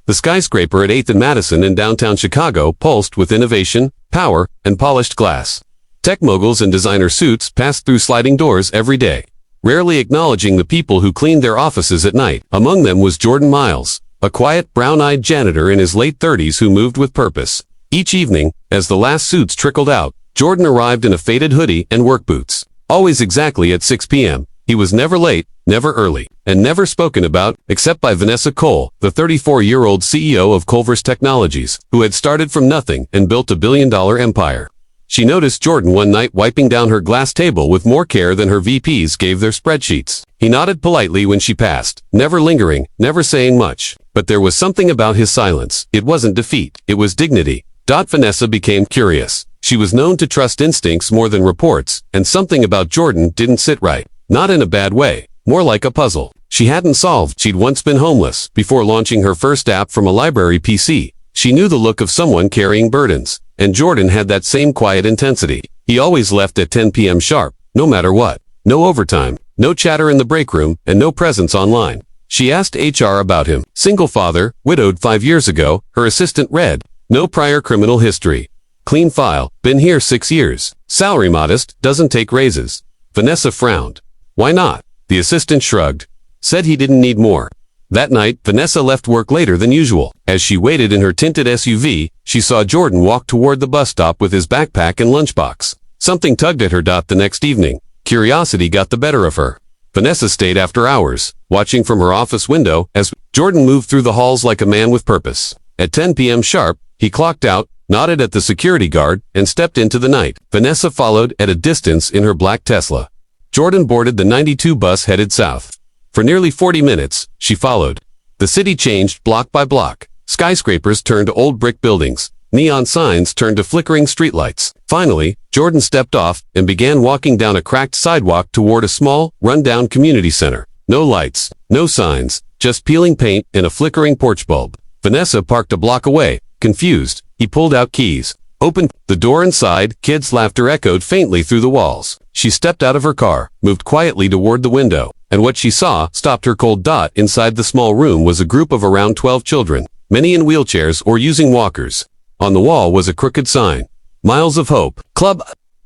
The skyscraper at 8th and Madison in downtown Chicago pulsed with innovation, power, and polished glass. Tech moguls in designer suits passed through sliding doors every day, rarely acknowledging the people who cleaned their offices at night. Among them was Jordan Miles, a quiet, brown-eyed janitor in his late 30s who moved with purpose. Each evening, as the last suits trickled out, Jordan arrived in a faded hoodie and work boots. Always exactly at 6 p.m. He was never late, never early, and never spoken about, except by Vanessa Cole, the 34-year-old CEO of Culver's Technologies, who had started from nothing and built a billion-dollar empire. She noticed Jordan one night wiping down her glass table with more care than her VPs gave their spreadsheets. He nodded politely when she passed, never lingering, never saying much. But there was something about his silence. It wasn't defeat, it was dignity. Vanessa became curious. She was known to trust instincts more than reports, and something about Jordan didn't sit right. Not in a bad way, more like a puzzle she hadn't solved. She'd once been homeless before launching her first app from a library PC. She knew the look of someone carrying burdens, and Jordan had that same quiet intensity. He always left at 10 p.m. sharp, no matter what. No overtime, no chatter in the break room, and no presence online. She asked HR about him. Single father, widowed 5 years ago, her assistant read. No prior criminal history. Clean file, been here 6 years. Salary modest, doesn't take raises. Vanessa frowned. Why not? The assistant shrugged. Said he didn't need more. That night, Vanessa left work later than usual. As she waited in her tinted SUV, she saw Jordan walk toward the bus stop with his backpack and lunchbox. Something tugged at her. The next evening, curiosity got the better of her. Vanessa stayed after hours, watching from her office window as Jordan moved through the halls like a man with purpose. At 10 p.m. sharp, he clocked out, nodded at the security guard, and stepped into the night. Vanessa followed at a distance in her black Tesla. Jordan boarded the 92 bus headed south. For nearly 40 minutes, she followed. The city changed block by block. Skyscrapers turned to old brick buildings. Neon signs turned to flickering streetlights. Finally, Jordan stepped off and began walking down a cracked sidewalk toward a small, run-down community center. No lights, no signs, just peeling paint and a flickering porch bulb. Vanessa parked a block away, confused. He pulled out keys, opened the door inside. Kids' laughter echoed faintly through the walls. She stepped out of her car, moved quietly toward the window, and what she saw stopped her cold. Inside the small room was a group of around 12 children, many in wheelchairs or using walkers. On the wall was a crooked sign. Miles of Hope, Club.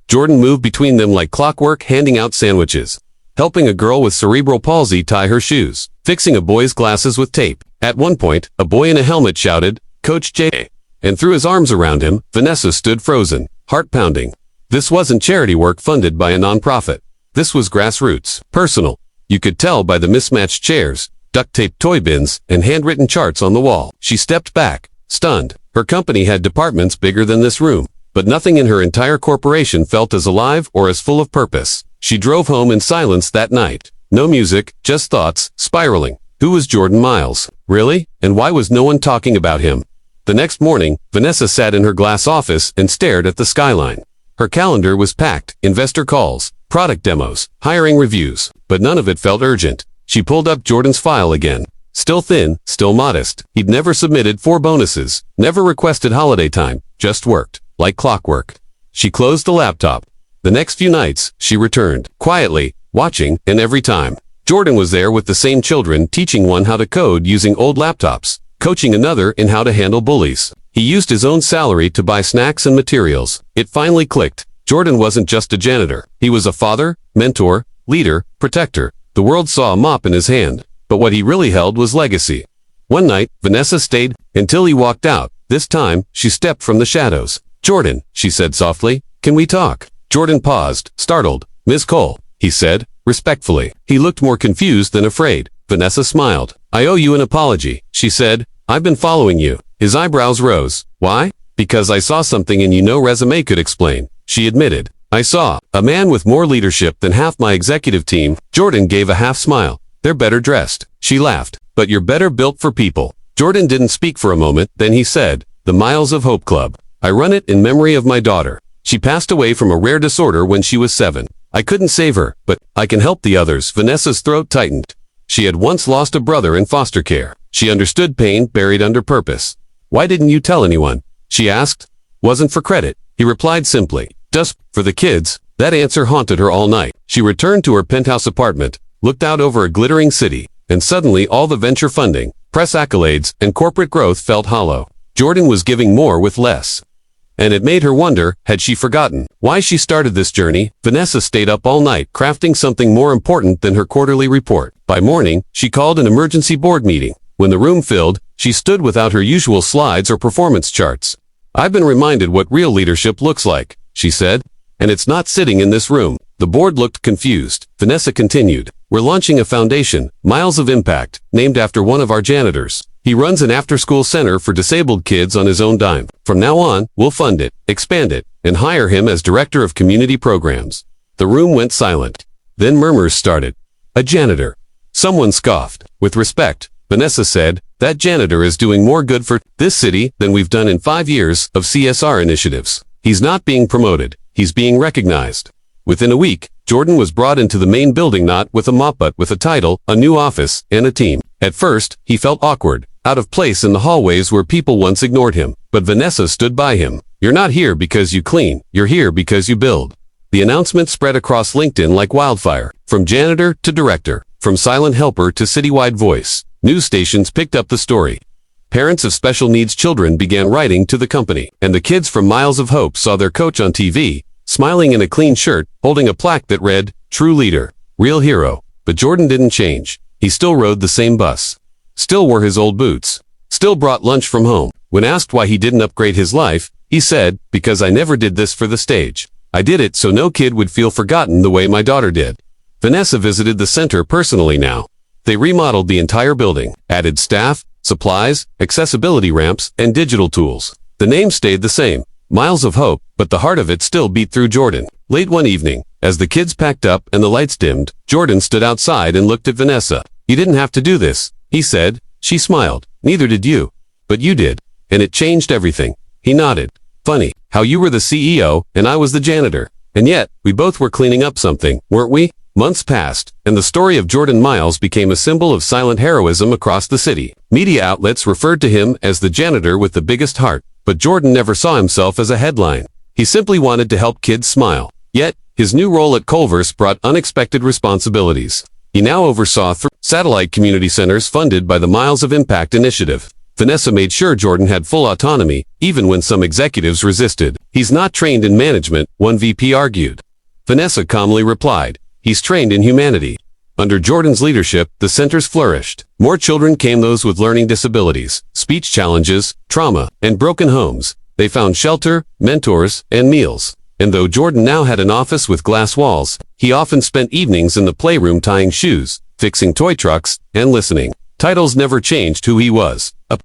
Jordan moved between them like clockwork, handing out sandwiches, helping a girl with cerebral palsy tie her shoes, fixing a boy's glasses with tape. At one point, a boy in a helmet shouted, "Coach J." And threw his arms around him. Vanessa stood frozen, heart pounding. This wasn't charity work funded by a nonprofit. This was grassroots, personal. You could tell by the mismatched chairs, duct-taped toy bins, and handwritten charts on the wall. She stepped back, stunned. Her company had departments bigger than this room, but nothing in her entire corporation felt as alive or as full of purpose. She drove home in silence that night. No music, just thoughts, spiraling. Who was Jordan Miles? Really? And why was no one talking about him? The next morning, Vanessa sat in her glass office and stared at the skyline. Her calendar was packed, investor calls, product demos, hiring reviews, but none of it felt urgent. She pulled up Jordan's file again. Still thin, still modest. He'd never submitted 4 bonuses, never requested holiday time, just worked, like clockwork. She closed the laptop. The next few nights, she returned, quietly, watching, and every time, Jordan was there with the same children, teaching one how to code using old laptops, coaching another in how to handle bullies. He used his own salary to buy snacks and materials. It finally clicked. Jordan wasn't just a janitor. He was a father, mentor, leader, protector. The world saw a mop in his hand, but what he really held was legacy. One night, Vanessa stayed until he walked out. This time, she stepped from the shadows. "Jordan," she said softly, "can we talk?" Jordan paused, startled. "Miss Cole," he said, respectfully. He looked more confused than afraid. Vanessa smiled. "I owe you an apology," she said. "I've been following you." His eyebrows rose. "Why?" "Because I saw something in you no resume could explain," she admitted. "I saw a man with more leadership than half my executive team." Jordan gave a half smile. "They're better dressed." She laughed. "But you're better built for people." Jordan didn't speak for a moment. Then he said, "The Miles of Hope Club. I run it in memory of my daughter. She passed away from a rare disorder when she was 7. I couldn't save her, but I can help the others." Vanessa's throat tightened. She had once lost a brother in foster care. She understood pain buried under purpose. "Why didn't you tell anyone?" she asked. "Wasn't for credit," he replied simply. "Just for the kids." That answer haunted her all night. She returned to her penthouse apartment, looked out over a glittering city. and suddenly all the venture funding, press accolades, and corporate growth felt hollow. Jordan was giving more with less. And it made her wonder, had she forgotten why she started this journey? Vanessa stayed up all night crafting something more important than her quarterly report. By morning, she called an emergency board meeting. When the room filled, she stood without her usual slides or performance charts. "I've been reminded what real leadership looks like," she said. "And it's not sitting in this room." The board looked confused. Vanessa continued, "We're launching a foundation, Miles of Impact, named after one of our janitors. He runs an after-school center for disabled kids on his own dime. From now on, we'll fund it, expand it, and hire him as director of community programs." The room went silent. Then murmurs started. "A janitor." Someone scoffed. With respect, Vanessa said, "That janitor is doing more good for this city than we've done in 5 years of CSR initiatives. He's not being promoted. He's being recognized." Within a week, Jordan was brought into the main building not with a mop but with a title, a new office, and a team. At first, he felt awkward, out of place in the hallways where people once ignored him. But Vanessa stood by him. "You're not here because you clean. You're here because you build." The announcement spread across LinkedIn like wildfire. From janitor to director, from silent helper to citywide voice. News stations picked up the story. Parents of special needs children began writing to the company, and the kids from Miles of Hope saw their coach on TV, smiling in a clean shirt, holding a plaque that read, "True Leader, Real Hero." But Jordan didn't change. He still rode the same bus, still wore his old boots, still brought lunch from home. When asked why he didn't upgrade his life, he said, "Because I never did this for the stage. I did it so no kid would feel forgotten the way my daughter did." Vanessa visited the center personally now. They remodeled the entire building, added staff, supplies, accessibility ramps, and digital tools. The name stayed the same, Miles of Hope, but the heart of it still beat through Jordan. Late one evening, as the kids packed up and the lights dimmed, Jordan stood outside and looked at Vanessa. "You didn't have to do this," he said. She smiled. "Neither did you. But you did. And it changed everything." He nodded. "Funny, how you were the CEO and I was the janitor. And yet, we both were cleaning up something, weren't we?" Months passed, and the story of Jordan Miles became a symbol of silent heroism across the city. Media outlets referred to him as the janitor with the biggest heart, but Jordan never saw himself as a headline. He simply wanted to help kids smile. Yet, his new role at Culver's brought unexpected responsibilities. He now oversaw 3 satellite community centers funded by the Miles of Impact initiative. Vanessa made sure Jordan had full autonomy, even when some executives resisted. "He's not trained in management," one VP argued. Vanessa calmly replied, "He's trained in humanity." Under Jordan's leadership, the centers flourished. More children came, those with learning disabilities, speech challenges, trauma, and broken homes. They found shelter, mentors, and meals. And though Jordan now had an office with glass walls, he often spent evenings in the playroom tying shoes, fixing toy trucks, and listening. Titles never changed who he was. A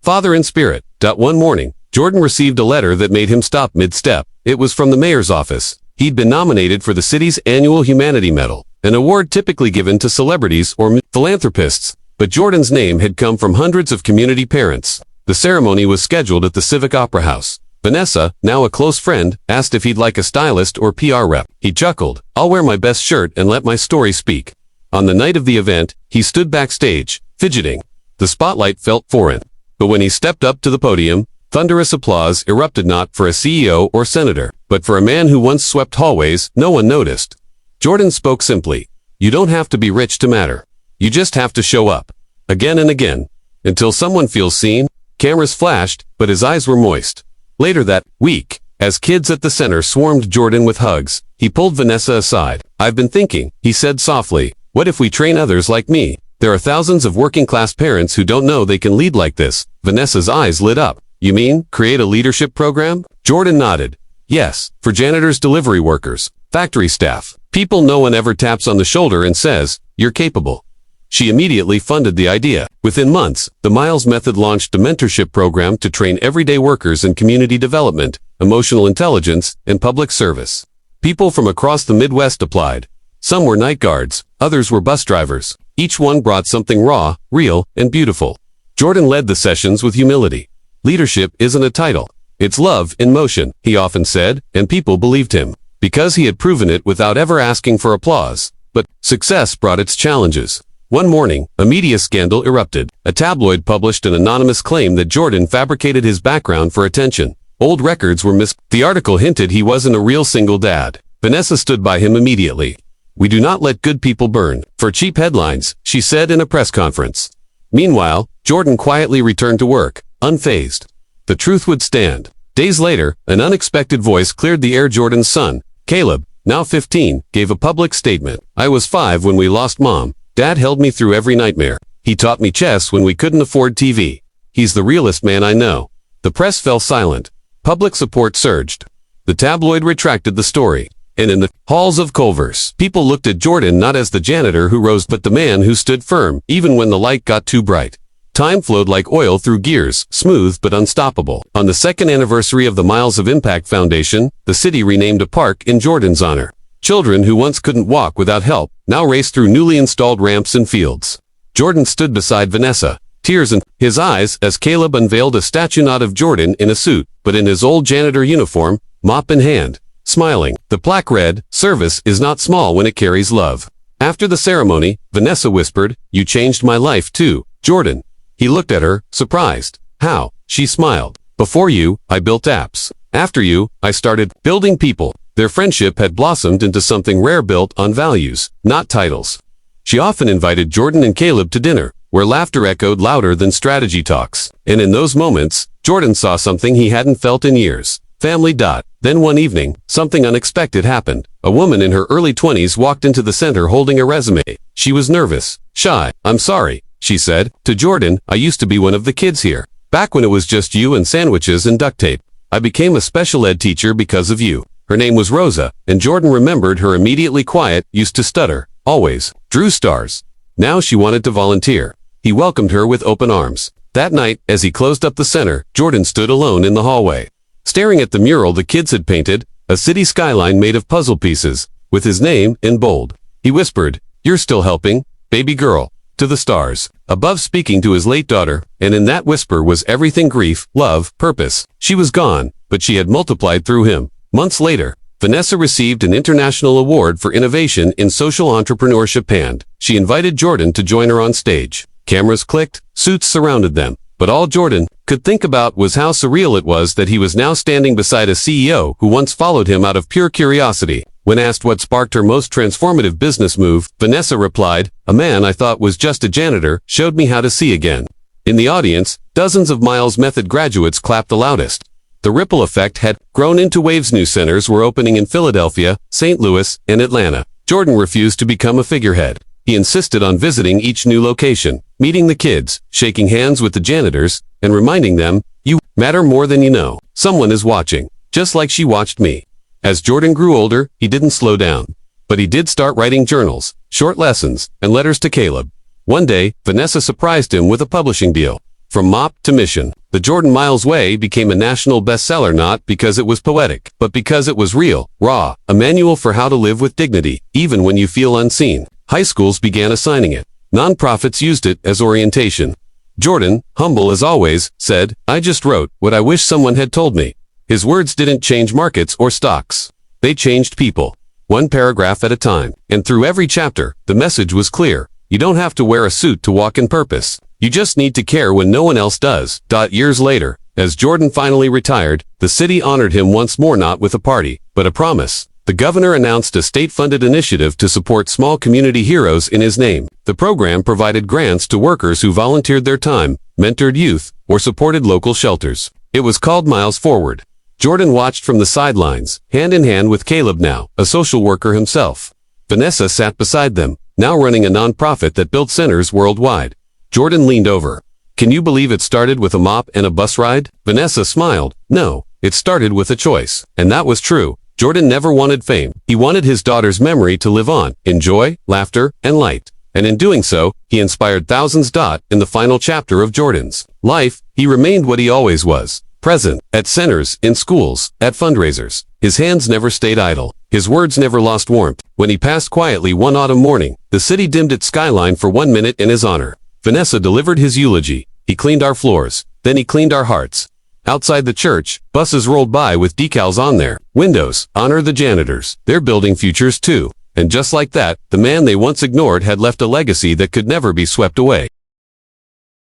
father in spirit. One morning, Jordan received a letter that made him stop mid-step. It was from the mayor's office. He'd been nominated for the city's annual Humanity Medal, an award typically given to celebrities or philanthropists. But Jordan's name had come from hundreds of community parents. The ceremony was scheduled at the Civic Opera House. Vanessa, now a close friend, asked if he'd like a stylist or PR rep. He chuckled, "I'll wear my best shirt and let my story speak." On the night of the event, he stood backstage, fidgeting. The spotlight felt foreign. But when he stepped up to the podium, thunderous applause erupted, not for a CEO or senator, but for a man who once swept hallways no one noticed. Jordan spoke simply. "You don't have to be rich to matter. You just have to show up." Again and again. Until someone feels seen. Cameras flashed, but his eyes were moist. Later that week, as kids at the center swarmed Jordan with hugs, he pulled Vanessa aside. "I've been thinking," he said softly, "what if we train others like me? There are thousands of working-class parents who don't know they can lead like this." Vanessa's eyes lit up. "You mean, create a leadership program?" Jordan nodded. "Yes, for janitors, delivery workers, factory staff, people no one ever taps on the shoulder and says, 'You're capable.'" She immediately funded the idea. Within months, the Miles Method launched a mentorship program to train everyday workers in community development, emotional intelligence, and public service. People from across the Midwest applied. Some were night guards, others were bus drivers. Each one brought something raw, real, and beautiful. Jordan led the sessions with humility. "Leadership isn't a title. It's love in motion," he often said, and people believed him, because he had proven it without ever asking for applause. But success brought its challenges. One morning, a media scandal erupted. A tabloid published an anonymous claim that Jordan fabricated his background for attention. Old records were The article hinted he wasn't a real single dad. Vanessa stood by him immediately. We do not let good people burn for cheap headlines, she said in a press conference. Meanwhile, Jordan quietly returned to work, unfazed. The truth would stand. Days later, an unexpected voice cleared the air. Jordan's son, Caleb, now 15, gave a public statement. I was 5 when we lost Mom. Dad held me through every nightmare. He taught me chess when we couldn't afford TV. He's the realest man I know. The press fell silent. Public support surged. The tabloid retracted the story. And in the halls of Culver's, people looked at Jordan not as the janitor who rose but the man who stood firm, even when the light got too bright. Time flowed like oil through gears, smooth but unstoppable. On the second anniversary of the Miles of Impact Foundation, the city renamed a park in Jordan's honor. Children who once couldn't walk without help now raced through newly installed ramps and fields. Jordan stood beside Vanessa, tears in his eyes as Caleb unveiled a statue not of Jordan in a suit, but in his old janitor uniform, mop in hand, smiling. The plaque read, "Service is not small when it carries love." After the ceremony, Vanessa whispered, "You changed my life too, Jordan." He looked at her, surprised. "How?" She smiled. "Before you, I built apps. After you, I started building people." Their friendship had blossomed into something rare, built on values, not titles. She often invited Jordan and Caleb to dinner, where laughter echoed louder than strategy talks. And in those moments, Jordan saw something he hadn't felt in years. Family. Then one evening, something unexpected happened. A woman in her early 20s walked into the center holding a resume. She was nervous, shy. "I'm sorry," she said. To Jordan, "I used to be one of the kids here. Back when it was just you and sandwiches and duct tape. I became a special ed teacher because of you." Her name was Rosa, and Jordan remembered her immediately. Quiet, used to stutter, always drew stars. Now she wanted to volunteer. He welcomed her with open arms. That night, as he closed up the center, Jordan stood alone in the hallway, staring at the mural the kids had painted, a city skyline made of puzzle pieces, with his name in bold. He whispered, "You're still helping, baby girl," to the stars above, speaking to his late daughter, and in that whisper was everything: grief, love, purpose. She was gone, but she had multiplied through him. Months later, Vanessa received an international award for innovation in social entrepreneurship, and she invited Jordan to join her on stage. Cameras clicked, suits surrounded them, but all Jordan could think about was how surreal it was that he was now standing beside a CEO who once followed him out of pure curiosity. When asked what sparked her most transformative business move, Vanessa replied, "A man I thought was just a janitor showed me how to see again." In the audience, dozens of Miles Method graduates clapped the loudest. The ripple effect had grown into waves. New centers were opening in Philadelphia, St. Louis, and Atlanta. Jordan refused to become a figurehead. He insisted on visiting each new location, meeting the kids, shaking hands with the janitors, and reminding them, "You matter more than you know. Someone is watching, just like she watched me." As Jordan grew older, he didn't slow down. But he did start writing journals, short lessons, and letters to Caleb. One day, Vanessa surprised him with a publishing deal. From Mop to Mission, The Jordan Miles Way became a national bestseller, not because it was poetic, but because it was real, raw, a manual for how to live with dignity, even when you feel unseen. High schools began assigning it. Nonprofits used it as orientation. Jordan, humble as always, said, "I just wrote what I wish someone had told me." His words didn't change markets or stocks. They changed people. One paragraph at a time. And through every chapter, the message was clear. You don't have to wear a suit to walk in purpose. You just need to care when no one else does. Years later, as Jordan finally retired, the city honored him once more, not with a party, but a promise. The governor announced a state-funded initiative to support small community heroes in his name. The program provided grants to workers who volunteered their time, mentored youth, or supported local shelters. It was called Miles Forward. Jordan watched from the sidelines, hand in hand with Caleb, now a social worker himself. Vanessa sat beside them, now running a nonprofit that built centers worldwide. Jordan leaned over. "Can you believe it started with a mop and a bus ride?" Vanessa smiled. "No, it started with a choice." And that was true. Jordan never wanted fame. He wanted his daughter's memory to live on, in joy, laughter, and light. And in doing so, he inspired thousands. In the final chapter of Jordan's life, he remained what he always was. Present, at centers, in schools, at fundraisers. His hands never stayed idle. His words never lost warmth. When he passed quietly one autumn morning, the city dimmed its skyline for 1 minute in his honor. Vanessa delivered his eulogy. "He cleaned our floors. Then he cleaned our hearts." Outside the church, buses rolled by with decals on their windows. "Honor the janitors. They're building futures too." And just like that, the man they once ignored had left a legacy that could never be swept away.